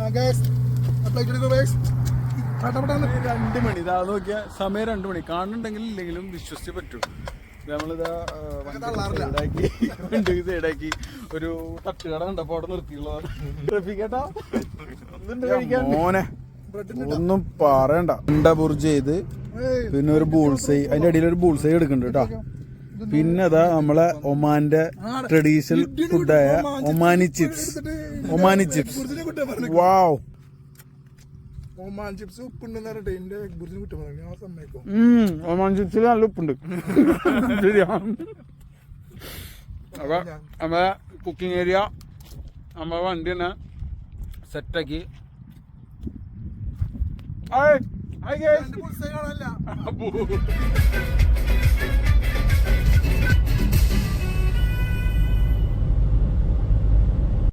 2 മണി ഇതാ നോക്കിയാ സമയം 2 മണി കാണുന്നുണ്ടെങ്കിൽ ഇല്ലെങ്കിലും വിശ്വസിച്ചേ പറ്റൂ. നമ്മളിതാ വണ്ടി സൈഡാക്കി ഒരു തട്ടുകട കണ്ടപ്പോ അവിടെ നിർത്തിയുള്ളതാണ്. മോനെ ഒന്നും പറയണ്ട. ബുർജ് ചെയ്ത് പിന്നെ ഒരു ബൂൾസൈ, അതിന്റെ അടിയിൽ ഒരു ബൂൾസൈ എടുക്കുന്നുണ്ട് കേട്ടോ. പിന്നെ അതാ നമ്മളെ ഒമാന്റെ ട്രഡീഷണൽ ഫുഡായ ഒമാനി ചിപ്സ്. വാവ്, ഒമാൻ ചിപ്സ് ഉപ്പുണ്ടെന്ന് പറഞ്ഞിട്ട് എന്റെ ബുർജിന് കുറ്റം പറഞ്ഞു. ഞാൻ സമ്മതിക്കും. ഒമാൻ ചിപ്സിൽ നല്ല ഉപ്പുണ്ട്. ശരിയാ. അപ്പൊ നമ്മളെ കുക്കിംഗ് ഏരിയ നമ്മളെ വണ്ടി തന്നെ സെറ്റാക്കി. ബുൾസൈ കാണാനില്ല.